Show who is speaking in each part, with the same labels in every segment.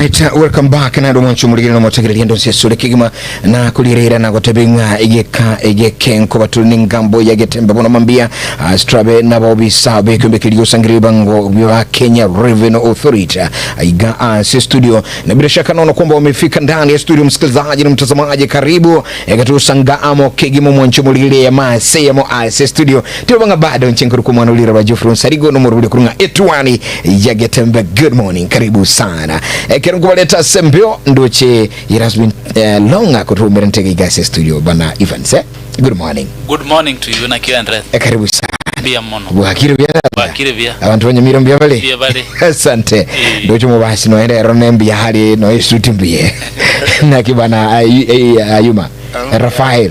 Speaker 1: Alright, welcome back na ndo mwanchu muligino motegereri ndo sesure kigima na kulirira na gotebinga egekenko batuni ngambo yagetembe bono mambia strabe na bobi sabe kumbe kilio sangiri bango bya Kenya Revenue Authority aiga studio na bila shaka naona kwamba wamefika ndani ya studio. Msikilizaji na mtazamaji, karibu egatusanga amo kigimo mwanchu muligire ya mase ya mo studio tubanga bado nchenkuru kumwana ulira bajufru sarigo no muruli kurunga etwani yagetembe. Good morning, karibu sana. Kerungu baleta sembio ndoche it has been long kutumira ntege gase studio bana Evans. Good morning.
Speaker 2: Good morning to you na Kiandre.
Speaker 1: Karibu sana.
Speaker 2: Bia mono.
Speaker 1: Bwakire bia. Abantu banyamira mbia bale.
Speaker 2: Bia bale.
Speaker 1: Asante. Ndoche mu basi no ere ronembi hali no isuti mbie. Na kibana Ayuma. Rafael.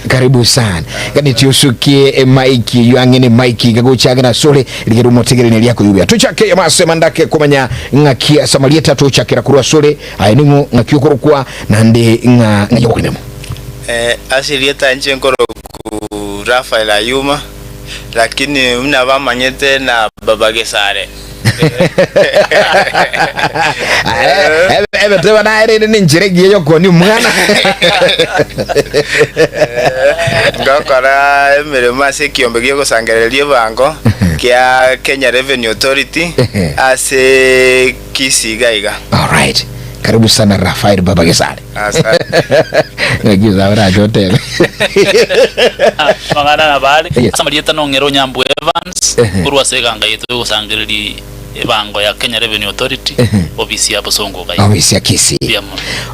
Speaker 1: Karibu sana. Kani tiusukie maiki yuangene maiki gagochaga na sole ligero motegerene lyako yubya tuchake yamasema ndake kumanya ngakia samalieta tuchakira kurwa sole ayiningo ngakyukorokwa nande ngayokunemo
Speaker 3: asilieta nchenkoro ku Rafael Ayuma, lakini mna bamanyete na babage sare
Speaker 1: ebe teba na ere ni njiregi yoko ni mwana
Speaker 3: ngakora emere mase kiombe giye gusangereria bango kia Kenya Revenue Authority ase kisigaiga.
Speaker 1: All right, karibu sana Rafael Babagesare.
Speaker 3: Asante.
Speaker 1: Nagiza bara jote.
Speaker 2: Magana na bali samalieta no ngero nyambu Evans kurwa seganga yetu gusangereria bango ya Kenya Revenue Authority ofisi ya Bosongo gai
Speaker 1: ofisi ya Kisi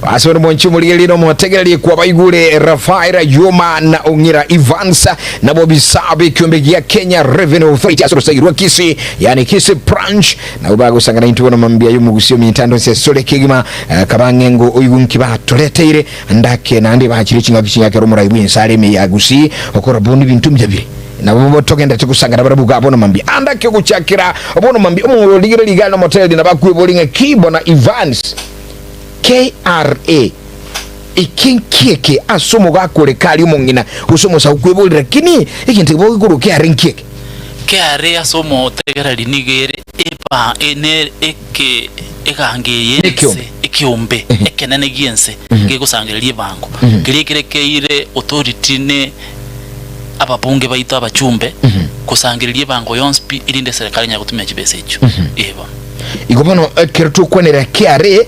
Speaker 1: asoro mwanchu muligirino motegereri kwa baigure Rafael Ayuma na Ongira Evans na Bobi Sabe kiombe ya Kenya Revenue Authority asoro sagirwa Kisi yani Kisi branch na ubago sangana intu no mambia yumu gusio mitando se sole kigima kabangengo oyunki batoleteire ndake nandi bakiri kinga kishinga keromura ibwe nsare me yagusi okora bondi bintu byabire na bobo togenda tukusangana barabuga abono mambi andake kuchakira abono mambi omo ligire ligana motel na bakwibolinga kibona Evans KRA ikinkeke asomo gakore kali umongina usomo sa kwibolira kini ikintu bogikuru KRA nkeke
Speaker 2: KRA asomo tegera linigere eba ene eke ekangeyense ekiombe ekenene giense ngekusangereria bango kirekerekeire authority ne ababunge baito abachumbe kusangiria bango yonspi irinde serikali nya kutumia kibese hicho eba
Speaker 1: igobano kertu kwenera KRA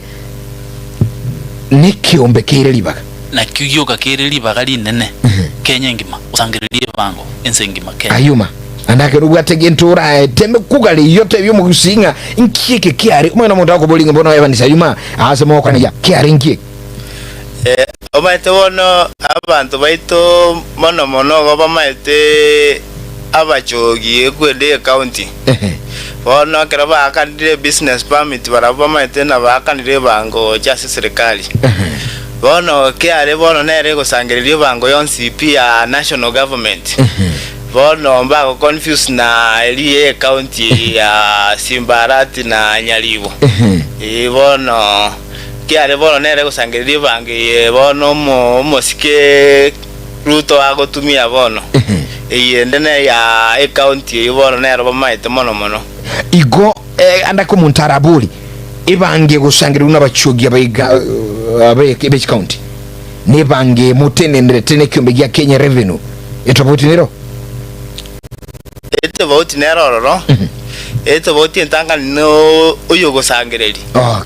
Speaker 1: nikiombe kire libaga
Speaker 2: na kyuyoga kire libaga linene Kenya ngima kusangiria bango ense ngima Kenya
Speaker 1: Ayuma andake rugate gentura tembe kugali yote byo mugusinga inkike KRA umwana muntu akobolinga mbona Evans Ayuma asema okana ya KRA nkike
Speaker 3: omaite wono abantu baito mono goba maite abachogi ekwende county wono keraba akandire business permit baraba maite na bakanire bango cha serikali wono KRA wono nere gusangereria bango yonsi pia national government wono mbago confuse na elie county ya Simbarati na Nyalibo wono kiare bono nere gusangereria bange bono mosike ruto agotumia bono eyendene ya county bono nere bamaite mono
Speaker 1: igo andako muntarabuli ibange gusangereria n'abachogi abayiga abaye county ne bange mutenendere tene kyombe ya Kenya Revenue etoboti nero
Speaker 3: roro eto boti entanga no uyo gosangereri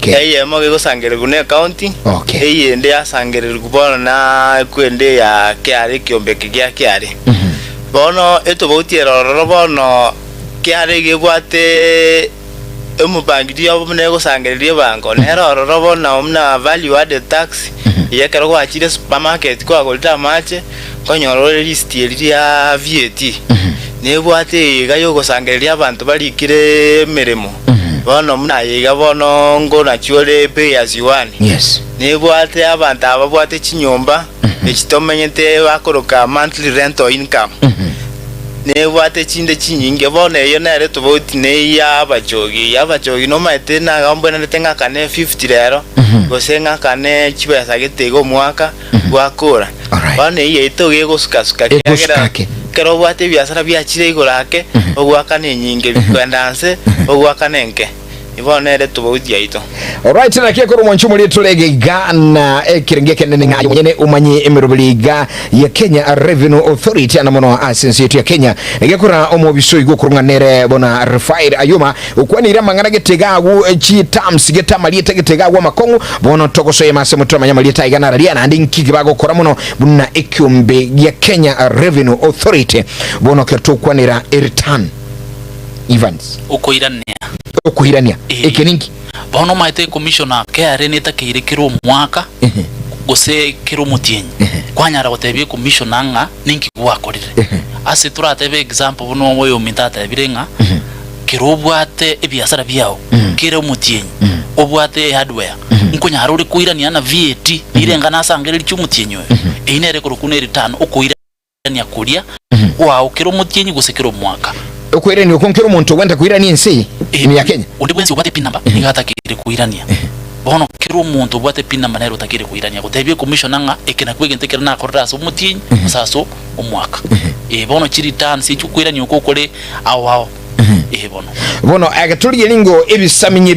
Speaker 3: eye mo gosangereri ne county eye ende asangereri kubona na kwende ya KRA kiombe kigya KRA bono eto boti roro bono KRA gebwate emupangidi abo ne gosangereri bango ne roro bono omna value added tax yekero kwa chire supermarket kwa golta mache konyoro list ya VAT nebwate gayo gosangereria abantu balikire meremo bono muna yiga bono ngo nachole pay as you want nebwate abantu ababwate chinyomba ekitomenyete bakoroka monthly rental income nebwate chinde chinyinge bono eyo nere tuboti ne ya abachogi no maite na gambwe na tenga kane 50 rero gosenga kane chibesa getego mwaka gwakora bono iye itoge gosuka kero bwate biasara biachire igorake ogwaka ne nyinge bikwendanse ogwaka nenke ibonere tubauti yaito.
Speaker 1: Alright, na kia kuru mwanchumu litu lege gana kirengeke nene ngayo mwenye umanyi emirubaliga ya Kenya Revenue Authority ana mono asensi yetu ya Kenya ege kura omo biso igo kurunga nere bona Rafael Ayuma ukwani ira mangana getegagu chi terms getama lieta getegagu makongu bono toko soye mase mutoma nyama lieta igana ralia na ndinki kibago kura mono buna ekiumbe ya Kenya Revenue Authority bono kertu kwanira return Evans ukoirania ekeninki
Speaker 2: bono maite commissioner KRA neta kirekiro mwaka gose kiro mutienyi kwanyara gotebie commissioner nga ninki gwakorire ase turatebe example bono woyo mintata birenga kirobwate ebiasara byao kire mutienyi obwate hardware nkunyara uri kuirania na VAT irenga nasangereri cyumutienyo einere kurukune return ukoirania kuria wao kiro mutienyi gose kiro mwaka
Speaker 1: ukwirani ukonkero umuntu wenda kuirania nsi ni ya Kenya
Speaker 2: undi bwenzi ubate pin number ingata kire kuirania bono kiro umuntu ubate pin number nero takire kuirania gutebie commissioner nga ekena kwegentekera na korra so mutinyi saso omwaka bono chiri tan si chukuirania ukokore awo
Speaker 1: bono agaturiye lingo ebisaminye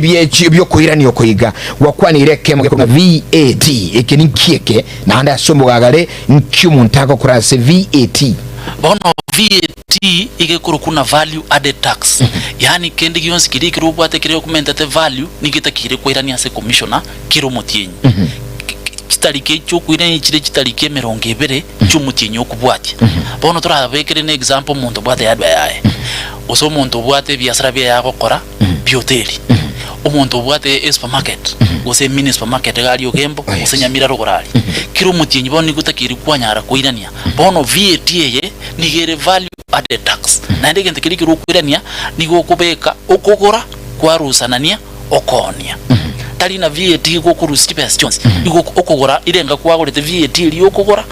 Speaker 1: byo kuirania okoiga wakwanire kemo kuna VAT ekeni kieke na anda sombo gagare nkyumuntu akokurase VAT
Speaker 2: bono VAT igekuru kuna value added tax yani kendi gionsi kiri kirubwate kiri documentate value nigitakire kuirania se commissioner kiro mutienyi kitarike cyo kuirania kire kitarike 20 cy'umutienyi okubwate bono turabekere ne example muntu bwate yadwa yae oso muntu bwate biasara bya yakokora bioteli umuntu bwate supermarket gose mini supermarket gali ogembo osenyamira rogorali kiro mutienyi boni gutakiri kwanyara kuirania bono VAT ye nigere value added tax na ndege ntekiri kiro kuirania nigo kubeka okogora kwa rusanania okonia tali na VAT go kurusi questions nigo okogora irenga kwagorete VAT iri okogora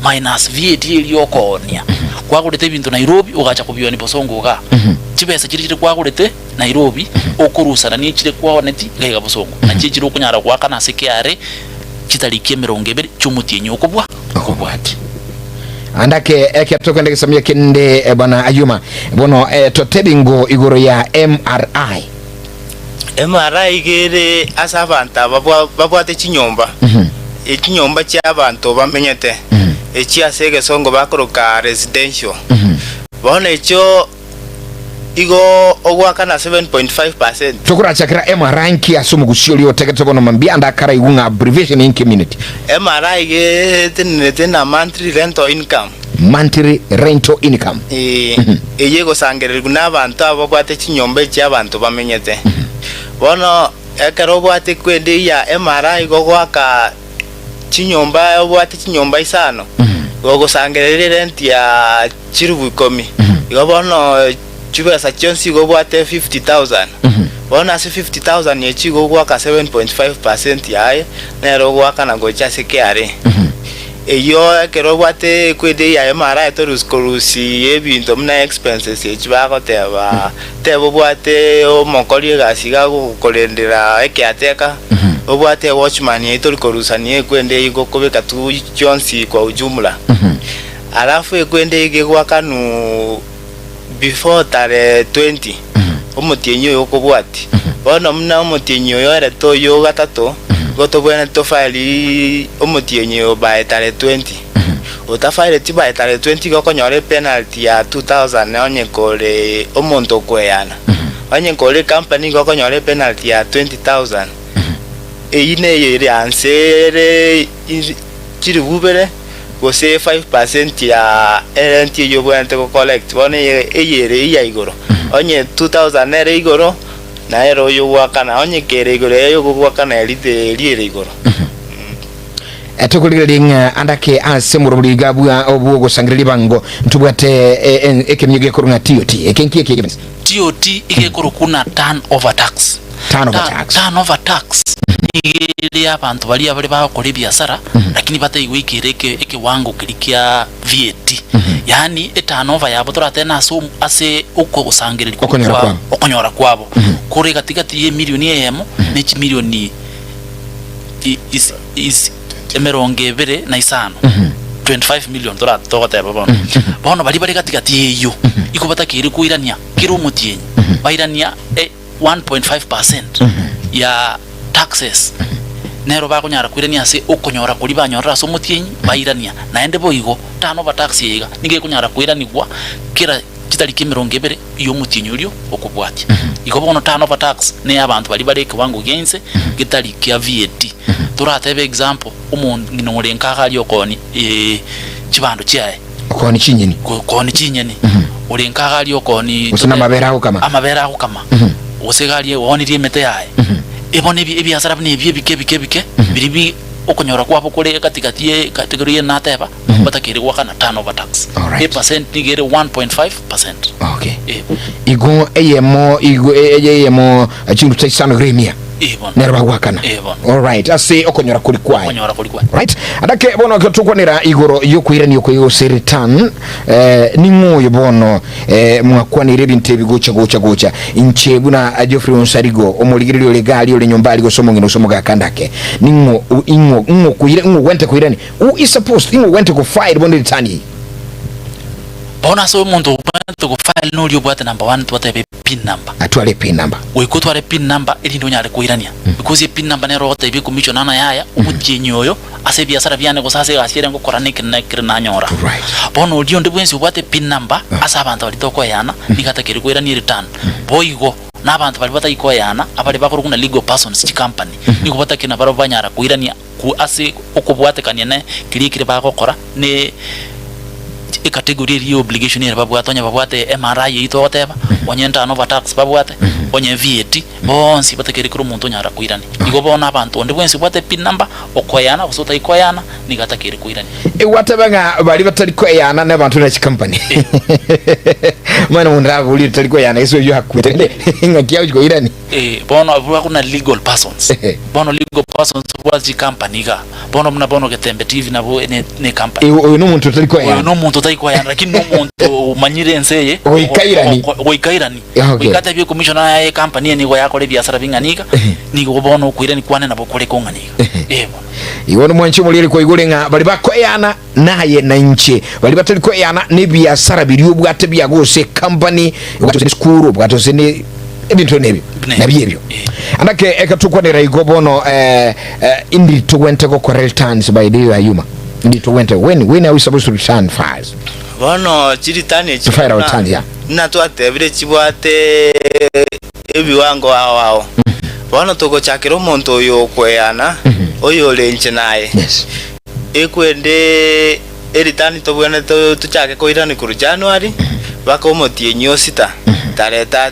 Speaker 2: minus VAT iri okonia kwagorete bintu Nairobi ugacha kubioni bosongo ga chibesa kirikire kwagorete Nairobi okurusana ni kire kwaboneti gaiga bosongo na kikiro kunyara kwakana sekiare kitalikie 20 cy'umutienyi okubwati andake atokwenda kisamia kende bana Ayuma bono totebingo igoro ya
Speaker 3: MRI gere asabanta babwate chinyomba ekinyomba cy'abantu bamenyete ekiasege songo bakoroka residential bono echo igo ogwakana 7.5%.
Speaker 1: Tukura chakira MRI nki asumu gusioli otegete bono mambia ndakara igunga abbreviation in community.
Speaker 3: MRI ge tena monthly rental income.
Speaker 1: Monthly rental income.
Speaker 3: Yego sangere guna abantu abo kwate chinyombe cy'abantu bamenyete. Bono ekero bwate kwende ya MRI go gwaka chinyomba obwate chinyomba isano. Gogo sangere rent ya chirubu 10. Igo bono chibesa chonsi go bwate 50,000. Bona se 50,000 yechi go gwaka 7.5% yae nero gwaka na gocha sekiare. Eyo ekero bwate kwede ya MRI torus korusi ebintu mna expenses yechi bagoteba tebo bwate omokori gasiga gukorendera ekiateka obwate watchman yetori korusanie kwende igo kobeka tu chonsi kwa ujumla. Alafu ekwende igegwaka nu before tare 20 omutienyi yokobwati bono mna omutienyi yore to yo gatato goto bwene to file omutienyi by tare 20 utafile ti by tare 20 gokonyore penalty ya 2000 onye kole omonto kweyana onye kole company gokonyore penalty ya 20,000 eyine yere ansere chirububere gose 5% ya rent yo bwente ko collect bone eyere iya igoro onye 2000 ere igoro na ero yo wakana onye kere igoro yo gwakana elite liere igoro
Speaker 1: etokuliringa andake asemuro buliga bwa obugo sangirili bango ntubwate ekemyege kurunga TOT ekenki ekegemens
Speaker 2: TOT igekuru kuna turnover tax turnover tax ile abantu bali abali bakora biasara lakini batayigwikireke ekiwango kirikia VAT yani turnover yabo turatena ase uko gusangirira okonyora kwabo kure katikati ye milioni yemo nechi milioni is emeronge bere na isano 25 million dollars togota baba bono bali katikati yeyo iko batakiri kuirania kiro mutienyi bairania 1.5% ya taxes nero bakunyara kwirania ase okonyora kuri banyora so mutienyi bairania naende boigo tano ba tax yiga nige kunyara kwiranigwa kira kitariki 20 iyo mutienyi ulio okubwati igo bono tano ba tax ne abantu bali bareke wangu gense kitariki ya VAT turatebe example umuntu nginorenka kali okoni kibando kyaye
Speaker 1: okoni chinyeni
Speaker 2: okoni chinyeni urenka kali okoni
Speaker 1: usina mabera aho kama
Speaker 2: amabera aho kama osegalie wonirie mete yaye ebone ebyasara bine bike biribi okonyora kwabo kole katikati kategoria na teba batakiri wakana tano ba tax percent nigere 1.5%.
Speaker 1: Okay. Igo eyemo chindu tsano gremia nerba wakana. All right, ase okonyora kuri kwaye. Right, adake bono tukwanira igoro yokwirani yokoyo seritan ningoyo bono mwakwanire binte bigocha inchebu na Geoffrey Onsarigo omuligiriro legali ole nyombali go somongino somoga kandake ningo kuire wente kuirani who is supposed wente go file bono litani
Speaker 2: bona so umuntu wente go file no lyo bwate number 1 twate pin number
Speaker 1: atwale pin number
Speaker 2: wikutware pin number ili ndo nyale kuirania because pin number ne rota ibi commission nana yaya umutyenyoyo ase biasara byane ko sase gasire ngo koranike na kirina nyora bono lyo ndibwensi bwate pin number asa abantu bali toko yana nikatakiri kuirania return boigo n'abantu bali batayikoyana abali bakorukuna legal persons chi company niko batakina baro banyara kuirania ku ase okubwatekania ne kirikire bakokora ne category ri obligation ira babwatonya babwate MRI ito wateba onyenta no tax babwate onye VAT bonsi batakiri kuru muntu nyara kuirani igo bona abantu ndi bwensi bwate pin number okoyana usota ikoyana nigatakiri kuirani
Speaker 1: watebanga bali batari koyana n'abantu na chi company mwana mundaga uli tari koyana iso yo hakwete ngakiya uko irani
Speaker 2: bono abwa kuna legal persons bono legal persons wazi company ga bono ketembe TV nabo ne company
Speaker 1: uyo no muntu tari koyana
Speaker 2: no muntu tari koyana lakini no muntu manyire nseye oikairani wikata byo commissioner ya company ni go yakole biasara binganika ni go bono kuirani kwane nabo kole konganika
Speaker 1: iwono mwanchi mulire ko igulenga bali bakoyana naye na nche bali batali koyana ne biasara biriyo bwate byagose company bwate skuru bwate ne ebintu nebyo nabyebyo andake ekatukwanira igobono indi to wente go returns by the ayuma indi to wente when are we supposed to return files
Speaker 3: bono chiritani
Speaker 1: to file returns ya
Speaker 3: na to atebire chibwate ebiwango wao bono toko chakiro monto yo kweyana oyo lenche naye ekwende eritani to bwana to tuchake koirani ku January bakomotie nyosita tare 30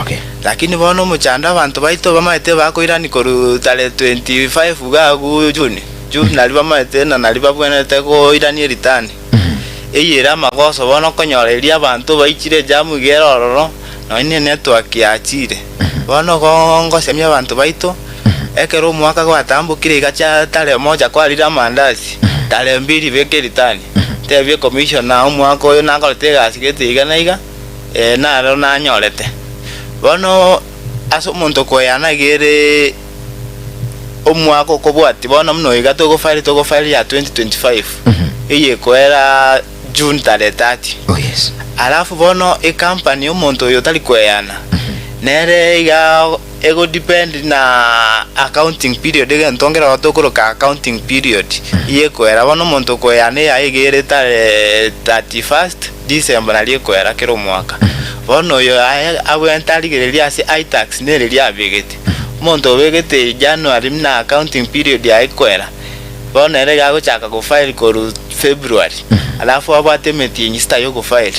Speaker 1: okay
Speaker 3: lakini bono muchanda abantu baito bamaite bakoirani ku tare 25 gagu June nali bamaite na nali babwana teko irani eritani eyera magoso bono konyoreria abantu baichire jamu gerororo no ine network yachire bono gongo semya abantu baito ekero mwaka kwa tambo kire gacha tare moja kwa lira mandazi tare 2 beke ritani tebye commission na mwaka oyo nakote gasigete igana iga na ro na nyorete bono aso muntu koyana gere omwaka kobwati bono mno iga to go file ya 2025 eye koera June tare 30
Speaker 1: oh yes
Speaker 3: alafu bono e company omuntu oyo tali koyana nere iga ego depend na accounting period ega ntongera watokoro ka accounting period iye koera bono muntu koyane ya igere tare 31st December na lieko era kero mwaka bono yo awe antaligereria si iTax nere lia begete muntu begete January na accounting period ya ikwera bono ere ga gochaka go file ko February alafu abate metinyi sta yo go file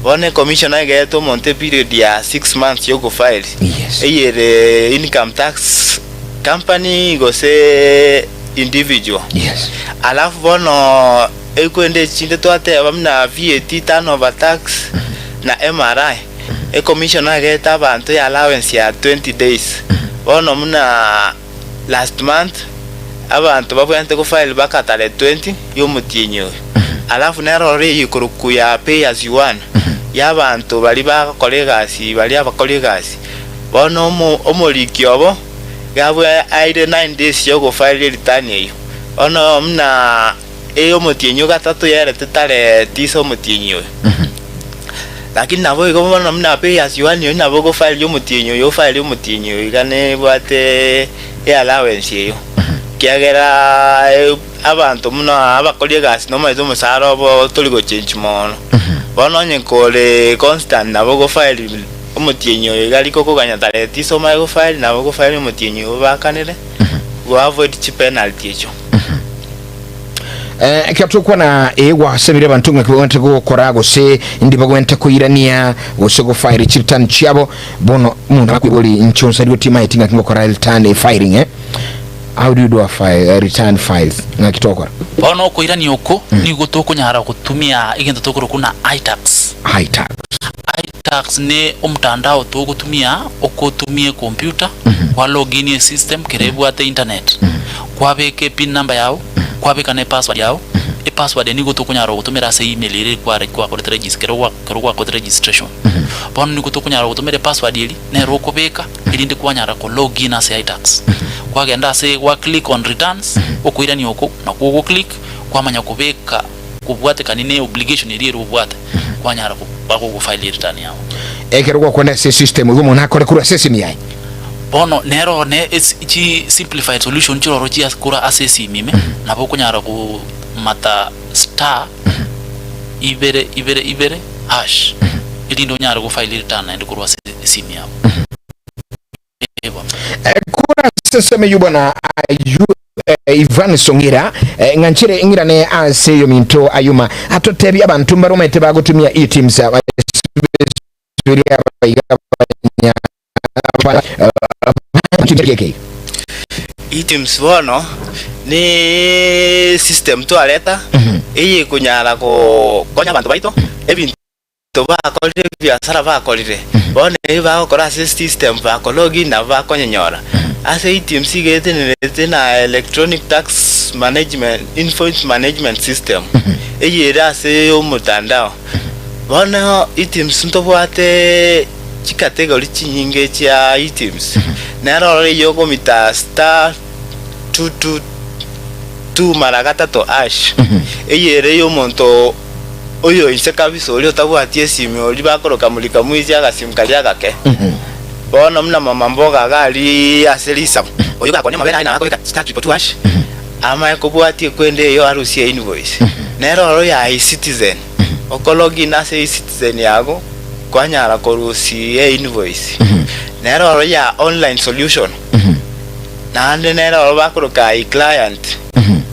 Speaker 3: bono commissioner ga to monte period ya 6 months yo go file
Speaker 1: yes
Speaker 3: eyere income tax company go say individual
Speaker 1: yes
Speaker 3: alafu bono ekwende chinde to ate bamna VAT turnover tax na MRI commissioner ga ta bantu ya allowance ya 20 days bono muna last month abantu babwante ko file bakatale 20 yo mutinyo alafu nero re yikuruku ya pay as you earn y'abantu bali ba kolegasi bali abakolegasi bono omolikyobo gabwe aide 9 days yo go file return eyo ono mna eyo mutinyo gatatu yere tale tiso mutinyo lakini nabo iko namna pe asiwani yo nabo go file yo mutinyo igane bwate allowance yo kiagera abantu muno abakoliye gasi no maizo musaro bo tuli go change mono bono nyenkole constant nabo go file umutinyo igali koko kanyatare tiso mai go file nabo go file umutinyo bakanire go avoid penalty echo
Speaker 1: kiatukwa na ewa semire bantu ngakubonte gukora gose ndiba gwente kuirania gose go fire chitan chiabo bono mundu akwiboli nchonsa dio tima itinga ngokora return firing how do you do a return files ngakitokwa
Speaker 2: bono kuirania uko ni gutukunyara gutumia igento tukuru kuna iTax ne umtandao tugutumia ukutumie computer kwa login system kerebu ate internet kwa beke pin number yao kwa beka ne password yao password ni gutukunyara gutumira se email iri kwa register kwa registration bono ni gutukunyara gutumira password iri ne rokobeka iri ndi kwanyara ko login as iTax kwa genda se wa click on returns okuirani oko na kugo click kwa manya kubeka kubwate kanine obligation iri rubwate kwanyara ku file return yao
Speaker 1: ekerwa kwenda system ugo mona kore kura system yai
Speaker 2: bono nero ne ichi simplified solution chiro rochi kura assess mime nabo kunyara ku mata star ibere hash ili ndo nyara ku file return ndo kurwa sim yao
Speaker 1: kura system yubona Ivan Songira nganchire ingira ne ase yo minto ayuma atotebi abantu mbaromete bagutumia e-teams
Speaker 3: e-teams bono ni system to aleta iyi kunyara ko konya abantu baito ebintu bakolire biashara bakolire bono iba gukora system bakologi na bakonyonyora ase e-teams igete na electronic tax management invoice management system iyi ase umutandao bono e-teams ntobwate chikategori chinyinge cha e-teams nero yogo mita star 222 mara gatatu ash eyere yo monto oyo insekabisa oli otabwatie simu oli bakoroka mulika muizi agasimu kali agake bono mna mama mboga gali aselisa oyo gakone mabera ina akoika star 222 ash ama ekobwatie kwende yo arusi invoice nero ya e-citizen okologi na se e-citizen yago kwanyara korusi invoice nero ya online solution na ande nero bakoroka client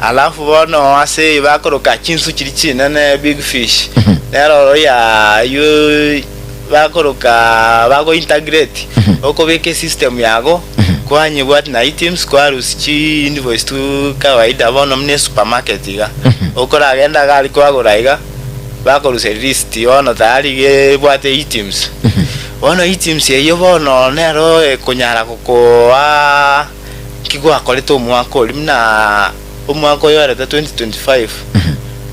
Speaker 3: alafu bono ase bakoroka chinsu chirichina na big fish nero ya you bakoroka bago integrate okobeke system yago kwanye bwat na items kwa rusi invoice tu kawaida bono mne supermarket iga okora agenda gali kwa goraiga bakorusa list ono tayari ge bwate items ono items yeyo bono nero kunyara kokoa kigwa koleto mwako limna umwako yo reta 2025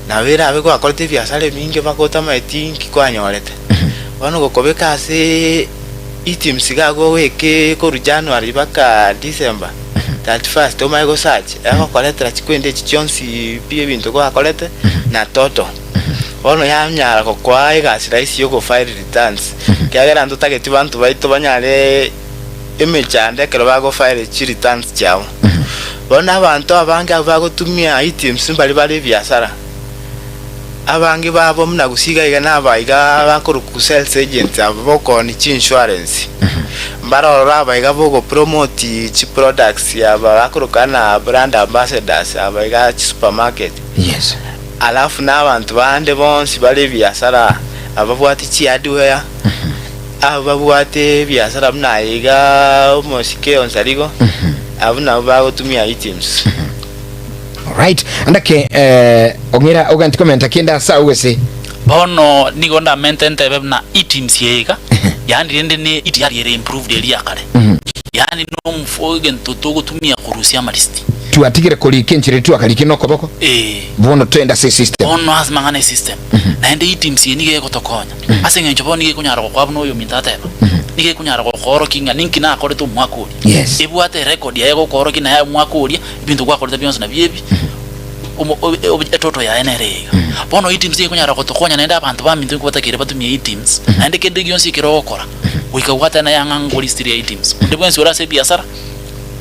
Speaker 3: na wera abe kwa kolete biashara mingi bakota maiti kwanyorete ono gokobeka ase items gago weke ko January baka December 31st omago search eko kolete chikwende chichonsi pie bintu kwa kolete na toto ono yamnyara kokwa igasira isi yo go file returns kyagera ndo target bantu baito banyare imechande kero bago file chi returns chao bona abantu abanga bagotumia items bali biashara abangi babo muna gusiga iga nabaiga bakuru ku sales agent aboko ni insurance mbaro rabaiga bogo promote chi products ya bakuru kana brand ambassadors abaiga chi supermarket
Speaker 1: yes
Speaker 3: alafu n'abantu bande bonsi bali biashara ababwati chi hardware ababwate biashara mnayiga umosike onsaligo abuna bagotumia items.
Speaker 1: Alright, andake ongera oganti comment akienda saa uwese
Speaker 2: bono nigonda mentente bebna items yega yani rende ne itiyari improved area kare yani no mfogen tutogutumia kurusia malisti
Speaker 1: tuatigire koli kenchire tu akaliki noko boko bono twenda se system
Speaker 2: bono azmangane system na ende items yenige gotokonya asenga nchobo nige kunyara kwa buno yo mintateba nige kunyara ko koro kinga ninki na akore to mwakuri
Speaker 1: yes
Speaker 2: ebwate record ya yego koro kina ya mwakuri ibintu kwa kore byonse na biebi etoto ya enerega bono iteams ikunyara gotokonya nenda abantu bamintu kubatakire batumye iteams ande kende gyonsi kirokora wikawata na yangango list ya iteams ndibwo nsura se biasara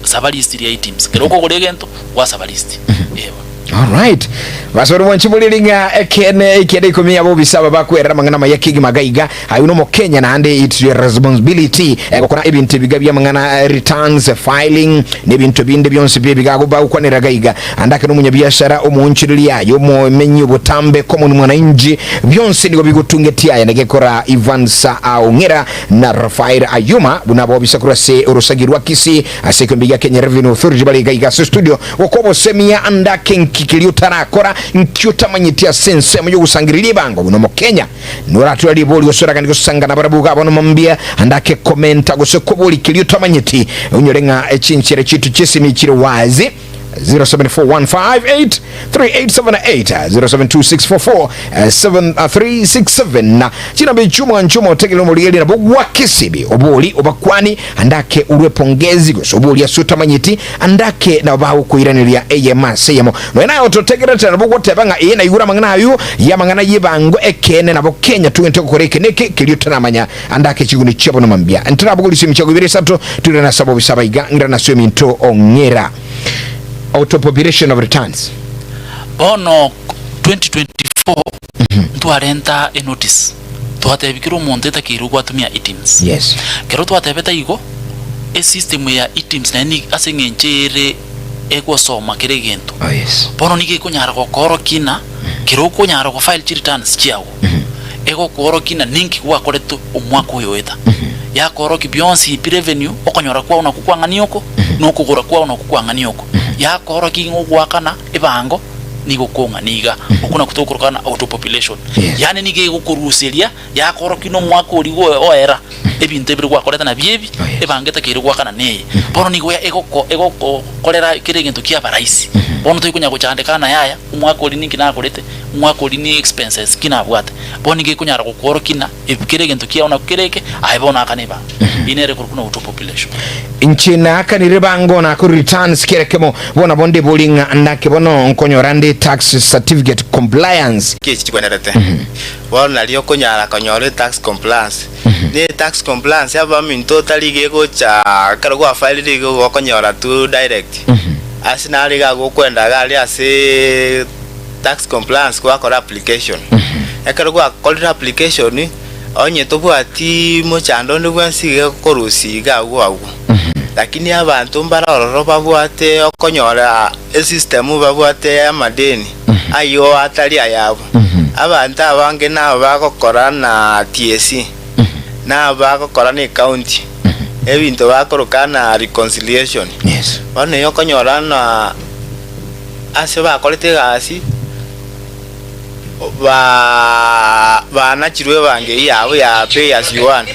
Speaker 2: sabali list ya iteams kiroko golegento wa sabali list ewa.
Speaker 1: All right. Basoro wanchimuliringa ekene komia abo bisaba bakwera mangana mayakigi magaiga ayuno mo Kenya na ande it's your responsibility kokona ebintu bigabya mangana returns filing nebintu binde byonse bigago ba ukwanira gaiga andake no munyabiashara omunchirili ayo mo menyu botambe common mwananji byonse nigo bigutungetia ya negekora Ivansa Aongera na Rafael Ayuma bunabo bisakura se urusagirwa kisi asekombiga Kenya Revenue Authority bali gaiga studio wakobo semia andake kikiliutara kora nkyuta manyitia sense mu gusangirira bango buno mu Kenya nora twali boli gusora kandi gusanga na barabuga abono mambia andake komenta guseko boli kiliuta manyiti unyorenga echinchire chitu chisimi chiri wazi 0741583878 0726447367 china bichuma nchumo tekelo mulieli na bugwa kisibi obuli obakwani andake ulwe pongezi gosobuli ya suta manyiti andake na bahu kuiranilia AMA seyamo noena ototegereta na bugwa tebanga ina igura mangana ayu ya mangana yibango ekene na bo Kenya tuwente kukoreke neke kiliuta na manya andake chiguni chabo no mambia entera buguli simi chago 2 tuli na sababu sabaiga ngira na swemi nto Ongera autopopulation of returns
Speaker 2: bono 2024 ntwarenta a notice twatebikiro monte takiru gwatumia items
Speaker 1: yes
Speaker 2: kero twatebeta igo a system ya items na ni asengenchere ego soma kiregento
Speaker 1: yes
Speaker 2: bono nige kunyara gokoro kina kero kunyara go file returns chiago ego koro kina ninki kwa koreto omwako yoeta ya koro kibionsi revenue okonyora kwa una kukwanganioko no kugura kwa una kukwanganioko ya koro kingo gwakana ibango nigo konga niga okuna kutokorokana autopopulation yani nige gukuruseria ya koro kino mwako ligo oera ebintu ebiri gwakoreta na biebi ebangeta kiri gwakana ne bono nigo ya ego kolera kirengento kia baraisi bono toikunya guchandekana yaya umwako lini kina korete umwako lini expenses kina bwate bono nige kunyara gukoro kina ebikirengento kia ona kireke aibona akaneba inere kurukuna autopopulation
Speaker 1: inchina akanire bango na ku returns kirekemo bona bonde bolinga andake bono nkonyorande tax certificate compliance
Speaker 3: kichi kwenerete bona liyo kunyara konyore tax compliance ne tax compliance aba min totally gego cha kargo file ligo konyora tu direct asina liga go kwenda gali ase tax compliance kwa kora application ekargo kora application ni onye tobwati mochando ndibwansige korusiga gwago lakini abantu mbararo babwate okonyora system babwate amadeni ayo atali ayabo abantu abange nabo bakokora na TSC nabo bakokora ni county ebintu bakorokana reconciliation
Speaker 1: yes
Speaker 3: bano yokonyora na ase bakolete gasi ba chirwe bange yabo ya pay as you want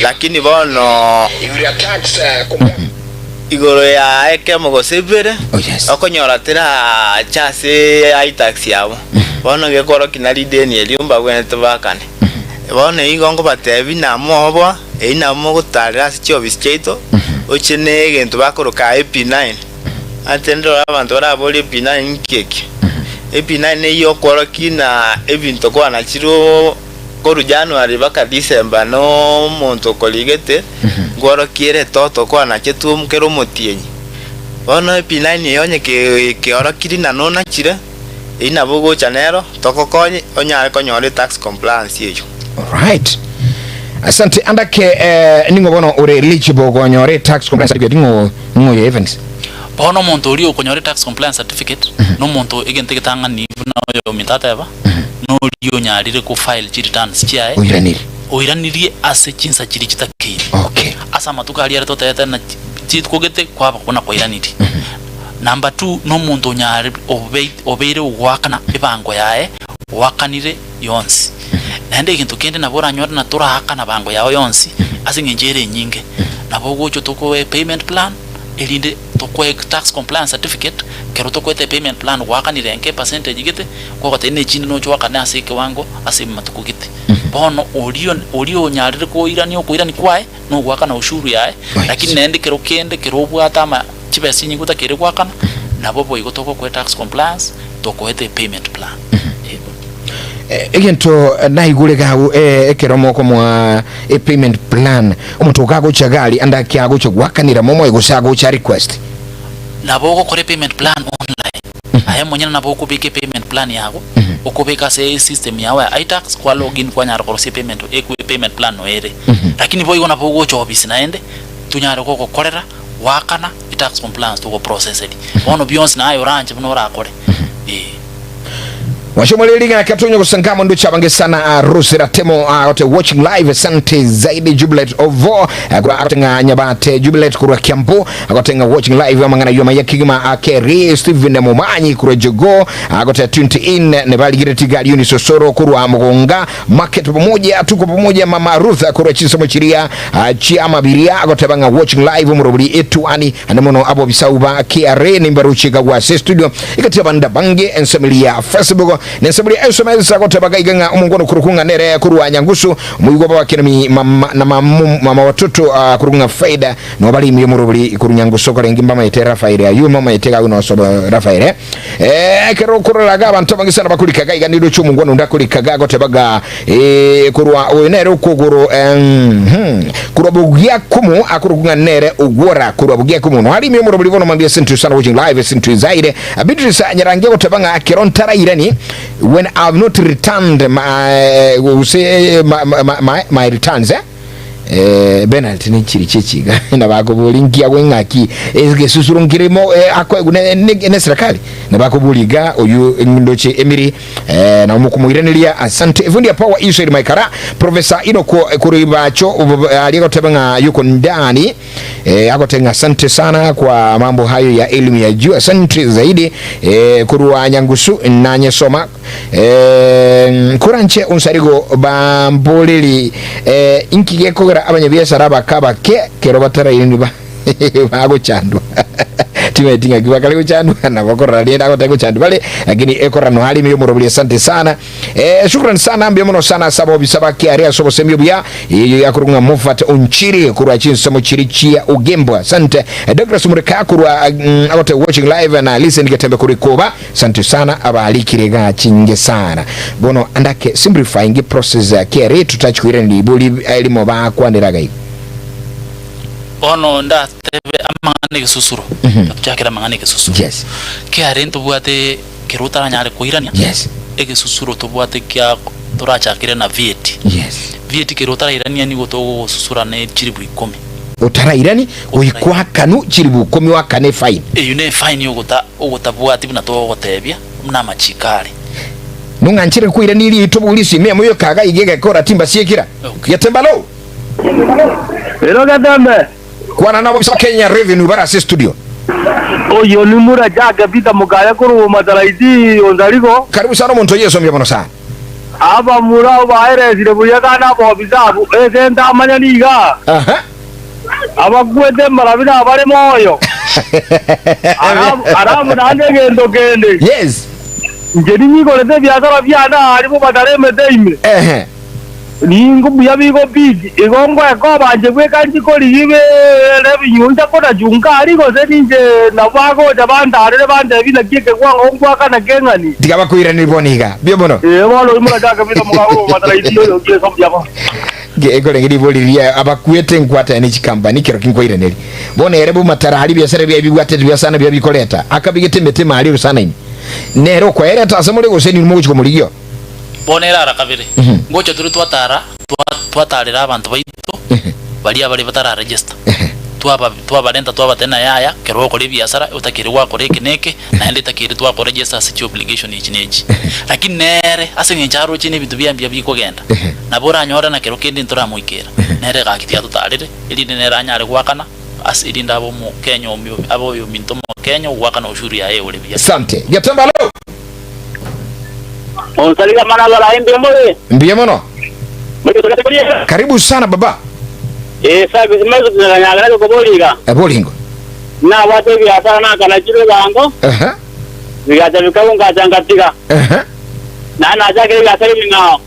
Speaker 3: lakini bono igoro ya ekemo gosebere okonyora tera chase itax yabo bono gekoro kinali deni eliumba gwene tobakane bono igongo batebi na mobo ina mo gutara sicho bischeito ochene gento bakoroka EP9 atendo abantu baraboli EP9 keke EP9 iyo korokina ebinto kwa na chiro koru January baka December no monto koligete ngoro kiere toto kwa na chetu mkero motienyi bono EP9 yonye ke orokiri na nona chire ina bugo chanero toko konye onyare konyore tax compliance yeyo.
Speaker 1: All right, asante andake ningo bono ore eligible konyore tax compliance certificate ngo ye events
Speaker 2: bono monto uri okonyore tax compliance certificate no monto egente kitanga ni na yo mitata eba no liyo nyarire ku file returns chiae oiraniri ase chinsa chiri chitakire
Speaker 1: okay
Speaker 2: asa matuka ali ato tayata na chitkogete kwa bakona kwa iraniri number 2 no monto nyari obeire ugwakana ibango yae wakanire yonsi nande kintu kende nabora nyora na tora hakana bango yao yonsi asingenjere nyinge nabo gocho toko payment plan elinde toko tax compliance certificate kero toko payment plan wakanire nke percentage gite kwa tene chini no chwa kana asike wango asime matuko gite bono olio nyarire ko irani kwae no gwakana ushuru yae lakini nende kero kende kero bwata ma chibesi nyinguta kere gwakana nabo boy gotoko kwa tax compliance tokoete payment plan.
Speaker 1: Egento naigule gawo ekeromo komwa payment plan omuntu gago chagali anda kyago chogwakanira momo egosago cha request
Speaker 2: nabo kore payment plan online aya monyana nabo kubike payment plan yago okubeka se system yawe itax kwa login kwa nyara korose payment payment plan no ere lakini boy gona bogo chobisi naende tunyara koko korera wakana itax compliance to process it ono beyond na ayo range buno rakore
Speaker 1: Washomoleli na katonyo kusangamo ndo chabange sana Rusira Temo ote watching live asante zaidi Jubilet Ovo akotenga Nyabate Jubilet kurwa Kiambu akotenga watching live amangana yuma ya Kigima Keri Steven Mumanyi kurwa Jogo akote 20 nebali gireti gali Unisosoro kurwa Mugonga market pamoja tuko pamoja Mama Ruth kurwa Chisomo Chiria Chiama Biria akote banga watching live murubuli etuani anamono abo bisauba KRA nimbaruchika wa studio ikatia banda bange ensemilia Facebook Nesabuli SMS akotabaga iganga umungono kurukunga nere kuruwa Nyangusu muigo baba kinami mama watoto kurukunga faida no bali murubuli kuru Nyangusu ko lengi mama yete Rafael ayu mama yete ga uno so Rafael kero kurulaga abantu bangisana bakulikaga iganiro cyumungono ndakulikaga akotabaga kuruwa onere ukuguru kurubugia kumu akurukunga nere ugora kurubugia kumu no ali murubuli bono mambia sintu sana watching live sintu zaire abidrisa nyarange akotabanga akirontara irani when I have not returned my returns penalty ni chirichichiga na bakobulingia wengaki ezge susurungirimo akwa ne serikali na bakobuliga oyu ndoche Emiri na umukumuiranilia asante evundi power Israel Maikara Professor Inoko Kuribacho aliyotebanga yuko ndani akotenga asante sana kwa mambo hayo ya elimu ya juu asante zaidi kuruwa Nyangusu na Nyesoma kuranche unsarigo bamboleli inkigeko abanyabiashara bakaba kero batara yiniba bago chandwa timetinga kibakale ko chandwa na bakora lienda ko tego chandwa bale lakini ekora no hali murobuli asante sana shukran sana mbiomono sana sabo bisaba kiaria sobo semyo bya yakurunga Mofat Unchiri kurwa chinsomo chirichia ugembo asante Douglas Mureka kurwa akote watching live na listen getembe kurikoba asante sana abalikirega chinge sana bono andake simplifying process ya kiaria tutachukira ndi buli elimo ba kwandiraga hivi
Speaker 2: ono nda tebe amangane kisusuro tuchakira mangane kisusuro
Speaker 1: yes
Speaker 2: kiaria tubuate kirutara nyare kuirania
Speaker 1: yes
Speaker 2: ekisusuro tubuate kya turachakire na VAT
Speaker 1: yes
Speaker 2: VAT kirutara irania ni goto susura ne chiribu 10
Speaker 1: utara irani uyikwa kanu chiribu 10 wakane fine
Speaker 2: yune fine yogota buati bina to gotebia mna machikari
Speaker 1: nunga nchire kuirani ili itobulisi memo yo kaga igega kora timba siekira yatembalo
Speaker 4: Pero gatambe
Speaker 1: kwana nabo bisa Kenya Revenue Barase studio
Speaker 4: oyo ni mura jaga bita mugaya kuru mataraiti ondarigo
Speaker 1: karibu sana muntu yeso mbyono sana
Speaker 4: aba mura baire zire buyaga na bo bizabu ezenda amanyaniga aba kwete marabina bare moyo aramu nande gendo gende
Speaker 1: yes
Speaker 4: ngeni nigo lete byazara byana ari bo badare medeime ningo buyabigo big igongo yakobanje bwekanji ko libe lebinyunda kona junga ariko seninje nabago jabandare bande bina kike kwango ngwaka na gengani
Speaker 1: tikaba kuira niboniga byobono
Speaker 4: bolo imura daga bita mugawo mataraiti yo keso byaba
Speaker 1: ego lengiri boliria abakwete nkwata ni chikamba nikero kinkoire neli bona erebo matara hali byasara byabigwate byasana byabikoleta akabigete metema ali rusana ini nero kwa era tasamule goseni mu chiko muliyo
Speaker 2: bonera arakabire ngocho turi twatarira abantu baito bali abali batara register twabarenta twabatena yaya kero ko biashara utakiri wako rekineke na ende takiri twako register city obligation ichineji lakini nere asenye charo chini bitu byambya bikogenda na bora nyora na kero kindi ntora muikera nere gakitia tutarire ili nere anyare gwakana asiri ndabo mu Kenya omyo abo yo minto mu Kenya gwakana ushuru ya yeye ulibia
Speaker 1: asante yatembalo
Speaker 4: Onsaliga manala
Speaker 1: mbiemono karibu sana baba
Speaker 4: sabi mazu tunanyagala ko boliga
Speaker 1: bolingo
Speaker 4: na wate byata na kana chiro bango bigata bikabunga tangatika na jagere gatari ngao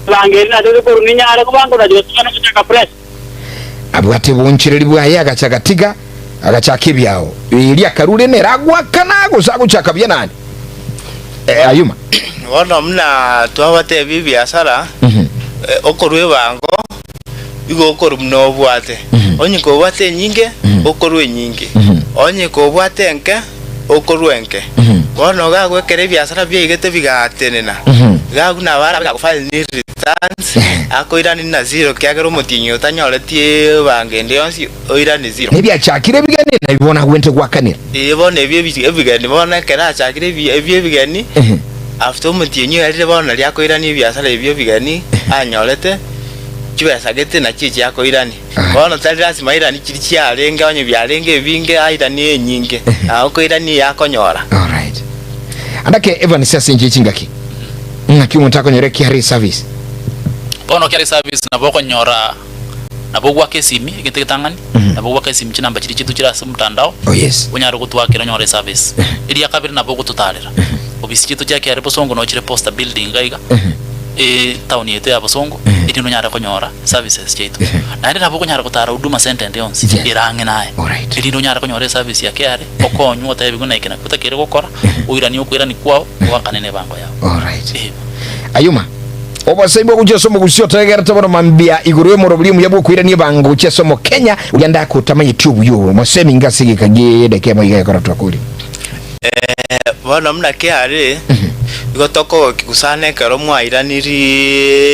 Speaker 4: bangeri na dole ko ninyara ko bango na josana kutaka press
Speaker 1: abwate bonchireri bwaye agachagatiga agachakibyawo ili akarule neragwa kana gusaguchaka byanani Ayuma
Speaker 3: Wana mna tuwate biashara okorwe bango igo okoro mno bwate onye ko bwate nyinge okorwe nyinge onye ko bwate nke okorwe nke wana ga gwekere biashara byegete bigatenena ga kuna bara ga file ni returns akoirani na zero kyagero mutinyo tanyoretie bangende yonsi oirani zero
Speaker 1: nebya chakire bigani na bibona gwente gwakanira
Speaker 3: ibona ebyo bigani bona kera chakire ebyo bigani after mutinyo yari bona lyakoirani biashara ebyo bigani anyorete chibesa gete na chichi yako irani bona tali lazima irani chiri chiarenge onye byarenge binge airani nyinge ako irani yako nyora.
Speaker 1: All right. Andake Evan sasa njechingaki ngaki untaka nyore kiari service
Speaker 2: bono kiari service na boko nyora na bogwa kesimi gete tangani na bogwa kesimi chinamba chiri chitu chira mtandao.
Speaker 1: Oh yes
Speaker 2: unyaro kutwakira nyore service iri yakabiri na bogo tutalira obisi chitu chake ari Bosongo no chire poster building gaiga town yetu ya Bosongo iri no nyara konyora services chetu na iri nabo konyara kutara huduma center ndionsi irange naye iri no nyara konyora service yake ari okonywa tabi guna ikina kutakire gukora uirani ukwirani kwao wakanene bango yao.
Speaker 1: All right. Ayuma obasaibo kujesomo kusyotegera tabona mambia igurwe mu rubulimu yabo kwirani bango kujesomo Kenya uganda kutama YouTube yo mosemi ngasi kagede kema igakora twakuli
Speaker 3: bona mna kiare igotoko kikusane karo mwairani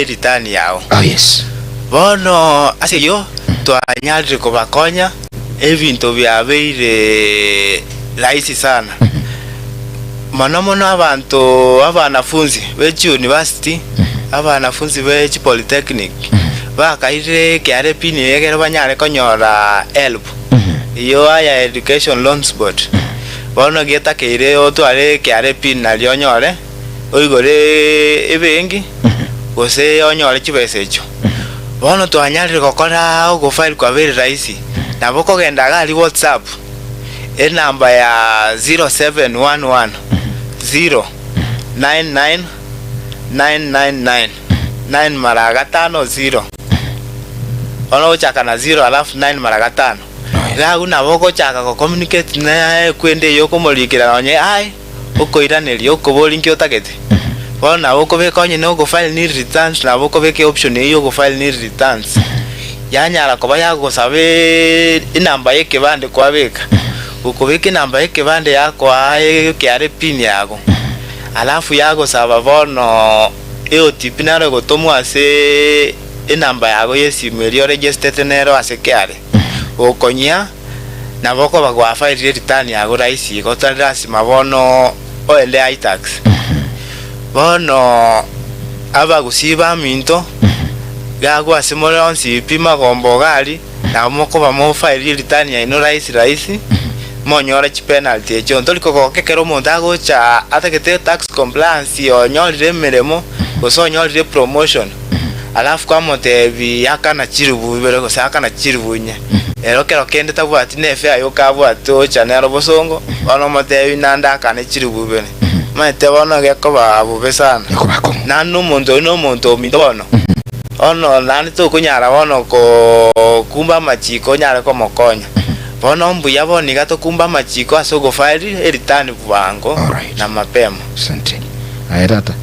Speaker 3: ritani yao.
Speaker 1: Oh yes
Speaker 3: bono asiyo twanyalire kubakonya ebintu byabeire rahisi sana mono abantu abanafunzi bechi university abanafunzi bechi polytechnic bakaire kiare pini yegere banyare konyora help iyo aya education loans board bono geta kire otware kiare pin na lyonyore oigore ebengi gose onyore chibese echo bono twanyalire gukora go file kwa very rahisi nabo kogenda gali WhatsApp enamba ya 0711 099 999 9 mara gatano 0 ono chaka na 0 alafu 9 mara gatano gagu nabo ko chaka ko communicate na kwende yo komulikira onye ai ukoiraneri okoboli nkyo takete bona uko be konye no go file ni returns na uko be ke option yo go file ni returns yanyara ko baya go sabe inamba yake bande kwa beka uko be ke namba yake bande yako ai ke are pin yako alafu yako saba bono OTP naro go tomu ase inamba yako yesimu rio registered nero ase keare okonya na boko bagwa file return yako raisi ko tandasi mabono oende itax bono aba gusiba minto gago asimora pima gombo gali na moko ba mo file return ya ino raisi monyora chi penalty echo ntoliko ko kekero mondago cha atakete tax compliance yo nyolire meremo oso nyolire promotion alafu kwa motevi yakana chirubu bere ko sakana chirubunya ero kero kende tabwati nefe ayo kabwato cha nero Bosongo ono motevi nanda kana chirubu bere mate bono geko ba bubesana na no monto mitono ono nani to kunyara bono ko kumba machiko nyara ko mokonya bono mbuya boni gato kumba machiko asogo file return bwango na mapema.
Speaker 1: Asante ayatata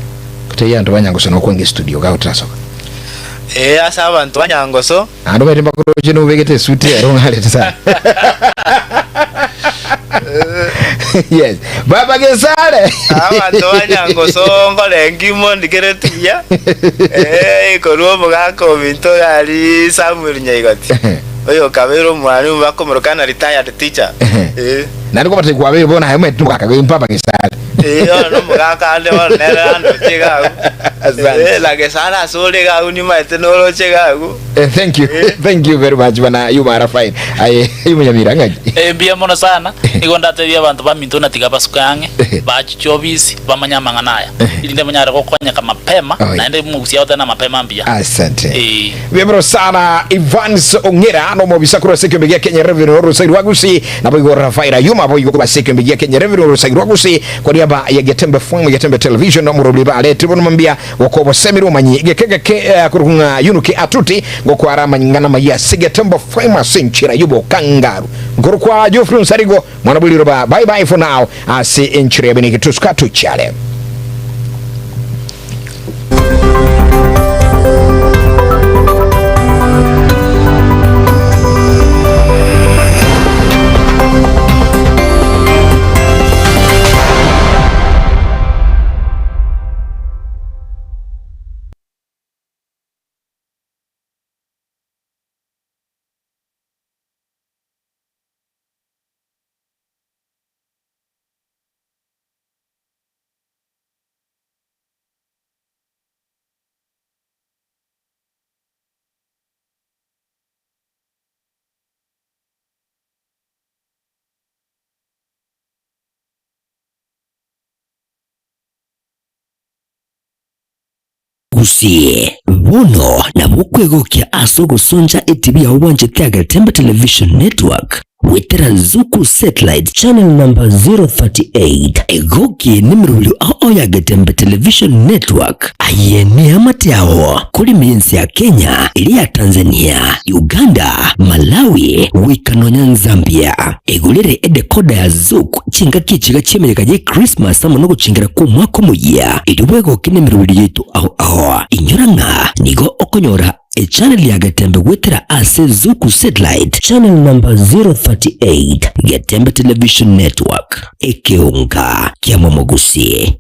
Speaker 1: kuteya ndo banyangoso no kwenge studio ga utasoka
Speaker 3: asa abantu banyangoso
Speaker 1: ando bete bakoro chino begete suite ero ngale tsana yes baba gesare
Speaker 3: abantu banyangoso ngole ngimo ndigeretia koruo bugako binto yali Samuel Nyaigati oyo kabero mwalimu bakomorokana retired teacher
Speaker 1: nari ko kwa bero bona hemwe tukaka mpapa gesare
Speaker 3: no mugaka ande bonera ando chega la gesara sole ga uni maite no chega
Speaker 1: thank you very much bana you are fine aye imunyamira ngaji
Speaker 2: bia mono sana igonda te bia abantu baminto na tiga basukange bachobisi bamanyamanga naya ilinde manyara ko konya kama mapema naende mugusia tena mapema mbia.
Speaker 1: Asante bia sana Evans Ongera no mobisa kuro sekyo begia Kenya Revenue Rusairu Wagusi na boyo Rafaira Yuma boyo ko sekyo begia Kenya Revenue Rusairu Wagusi kwa niaba ya Getembe Phone Getembe Television no murobli bale tubono mambia wako semiru manyi gekeke kurunga yunuke atuti ngoko arama nyingana maya Getembe Phone senchira yubo kangaru ngoro kwa Geoffrey Nsarigo mwana buliro ba bye bye for now asi enchire beniki tuskatu chale.
Speaker 5: Mugusie bono na bukwegokia asogo sonja etibi ya uwanje Tiaga Tembe Television Network wetera Zuku Satellite Channel number 038 egoki nimrulu ao ya Gatembe Television Network ayeni amatiao kuli mienzi ya Kenya, ilia Tanzania, Uganda, Malawi, wikanonya Zambia. Egulire edekoda ya Zuku chinga kichiga chimenyeka je Christmas amono chingira ku mwaka muya iliwego kinimrulu yetu ao inyoranga nigo okonyora a channel ya Gatembe wetera ase Zuku Satellite Channel number 038 Gatembe Television Network ekeunga kia Mugusie.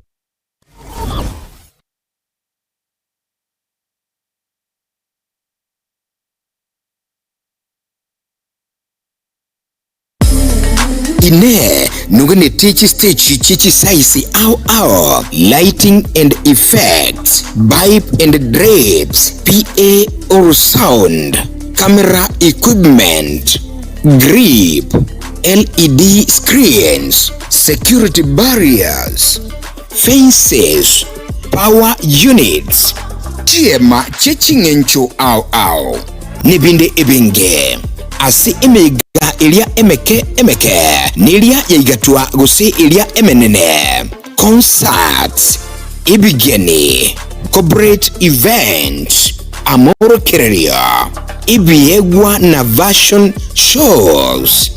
Speaker 1: Ine nungene teach stage chichi size au lighting and effects, pipe and drapes, PA or sound, camera equipment, grip, LED screens, security barriers, fences, power units. Tiema chechingencho au nibinde ebenge asi emega ilia emeke nilia yaigatua gusi ilia emenene concerts ibigeni corporate events amoro kereria ibiegwa na version shows